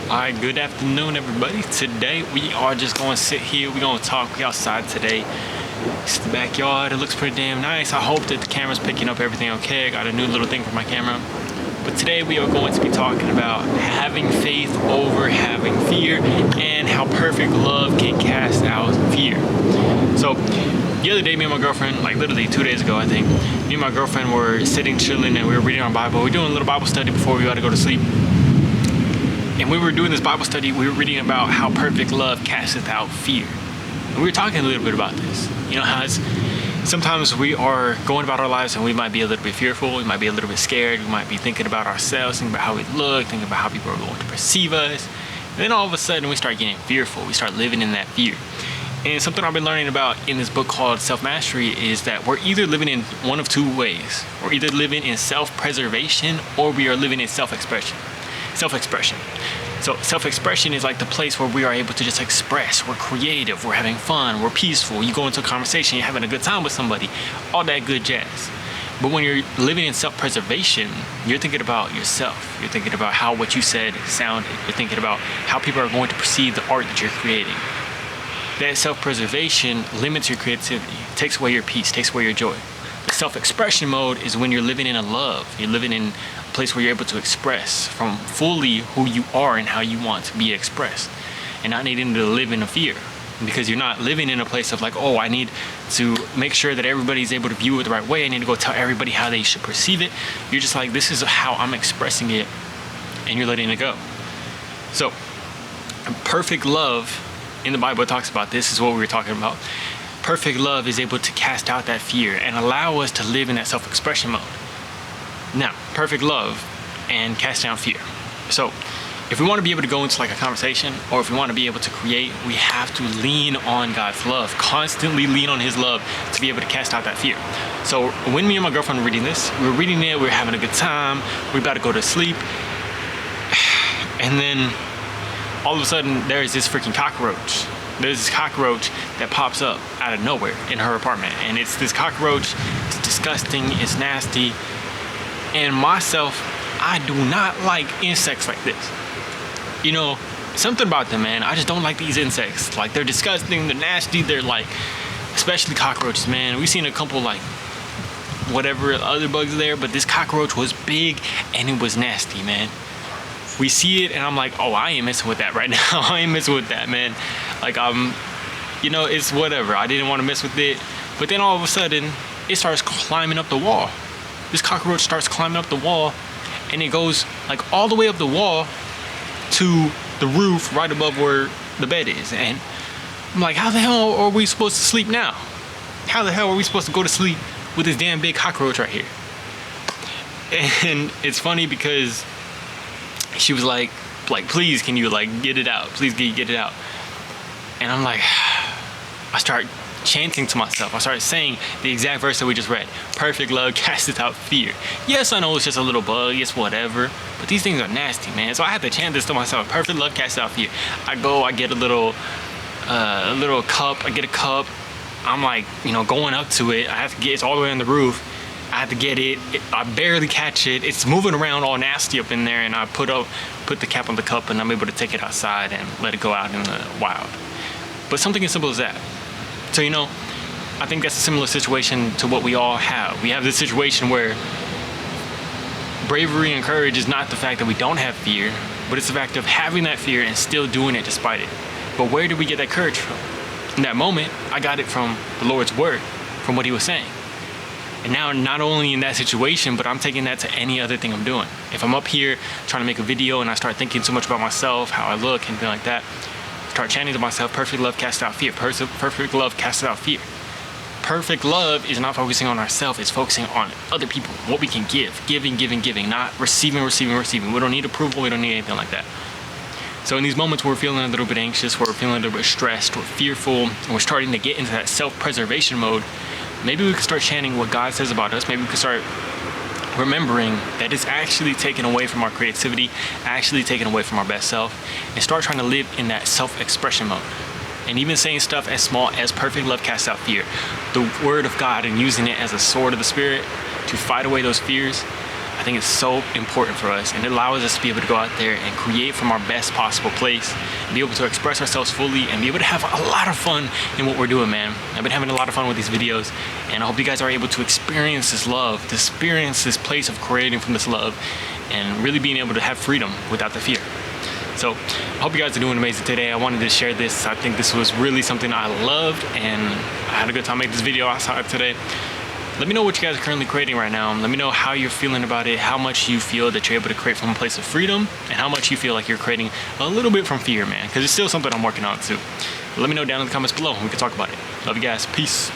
Alright, good afternoon everybody. Today we are just going to sit here, we're going to talk. We outside today. It's the backyard, it looks pretty damn nice. I hope that the camera's picking up everything okay. I got a new little thing for my camera. But today we are going to be talking about having faith over having fear and how perfect love can cast out fear. So the other day, me and my girlfriend, like literally 2 days ago I think, me and my girlfriend were sitting chilling and we were reading our Bible. We were doing a little Bible study before we got to go to sleep. And we were doing this Bible study, we were reading about how perfect love casteth out fear. And we were talking a little bit about this. You know, how sometimes we are going about our lives and we might be a little bit fearful, we might be a little bit scared, we might be thinking about ourselves, thinking about how we look, thinking about how people are going to perceive us. And then all of a sudden we start getting fearful, we start living in that fear. And something I've been learning about in this book called Self-Mastery is that we're either living in one of two ways. We're either living in self-preservation or we are living in self-expression. So self-expression is like the place where we are able to just express. We're creative, we're having fun, we're peaceful. You go into a conversation, you're having a good time with somebody, all that good jazz. But when you're living in self-preservation, you're thinking about yourself. You're thinking about how what you said sounded. You're thinking about how people are going to perceive the art that you're creating. That self-preservation limits your creativity, takes away your peace, takes away your joy. The self-expression mode is when you're living in a love. You're living in a place where you're able to express from fully who you are and how you want to be expressed, and not needing to live in a fear, because you're not living in a place of like, oh, I need to make sure that everybody's able to view it the right way. I need to go tell everybody how they should perceive it. You're just like, this is how I'm expressing it, and you're letting it go. So perfect love in the Bible talks about this, is what we were talking about. Perfect love is able to cast out that fear and allow us to live in that self-expression mode. Now, perfect love and cast down fear. So if we want to be able to go into like a conversation, or if we want to be able to create, we have to lean on God's love, constantly lean on his love to be able to cast out that fear. So when me and my girlfriend were reading this, we were reading it, we were having a good time, we were about to go to sleep, and then all of a sudden there's this freaking cockroach. There's this cockroach that pops up out of nowhere in her apartment. And it's this cockroach, it's disgusting, it's nasty. And myself, I do not like insects like this. You know, something about them, man, I just don't like these insects. Like, they're disgusting, they're nasty, they're like, especially cockroaches, man. We've seen a couple like, whatever other bugs there, but this cockroach was big and it was nasty, man. We see it and I'm like, oh, I ain't messing with that right now. I ain't messing with that, man. Like, you know, it's whatever. I didn't want to mess with it. But then all of a sudden, it starts climbing up the wall. This cockroach starts climbing up the wall, and it goes like all the way up the wall to the roof right above where the bed is. And I'm like, how the hell are we supposed to sleep now? How the hell are we supposed to go to sleep with this damn big cockroach right here? And it's funny because she was like, please, can you like get it out? Please get it out. And I'm like, I start chanting to myself. I started saying the exact verse that we just read. Perfect love casteth out fear. Yes, I know it's just a little bug, it's whatever, but these things are nasty, man. So I had to chant this to myself. Perfect love casteth out fear. I go, I get a little cup. I get a cup. I'm like, you know, going up to it. I have to get, it's all the way on the roof. I have to get it. I barely catch it. It's moving around all nasty up in there, and I put the cap on the cup, and I'm able to take it outside and let it go out in the wild. But something as simple as that. So, you know, I think that's a similar situation to what we all have. We have this situation where bravery and courage is not the fact that we don't have fear, but it's the fact of having that fear and still doing it despite it. But where did we get that courage from? In that moment, I got it from the Lord's word, from what he was saying. And now, not only in that situation, but I'm taking that to any other thing I'm doing. If I'm up here trying to make a video and I start thinking too much about myself, how I look, and things like that, start chanting to myself, perfect love casts out fear. Perfect love casts out fear. Perfect love is not focusing on ourselves, it's focusing on other people, what we can give. Giving, not receiving. We don't need approval, we don't need anything like that. So in these moments where we're feeling a little bit anxious, where we're feeling a little bit stressed, we're fearful, and we're starting to get into that self-preservation mode, maybe we can start chanting what God says about us. Maybe we can start remembering that it's actually taken away from our creativity, actually taken away from our best self, and start trying to live in that self-expression mode. And even saying stuff as small as perfect love casts out fear, the word of God, and using it as a sword of the spirit to fight away those fears, I think it's so important for us, and it allows us to be able to go out there and create from our best possible place, be able to express ourselves fully, and be able to have a lot of fun in what we're doing, man. I've been having a lot of fun with these videos, and I hope you guys are able to experience this love, to experience this place of creating from this love, and really being able to have freedom without the fear. So I hope you guys are doing amazing today. I wanted to share this. I think this was really something I loved, and I had a good time making this video outside today. Let me know what you guys are currently creating right now. Let me know how you're feeling about it, how much you feel that you're able to create from a place of freedom, and how much you feel like you're creating a little bit from fear, man, because it's still something I'm working on too. Let me know down in the comments below and we can talk about it. Love you guys. Peace.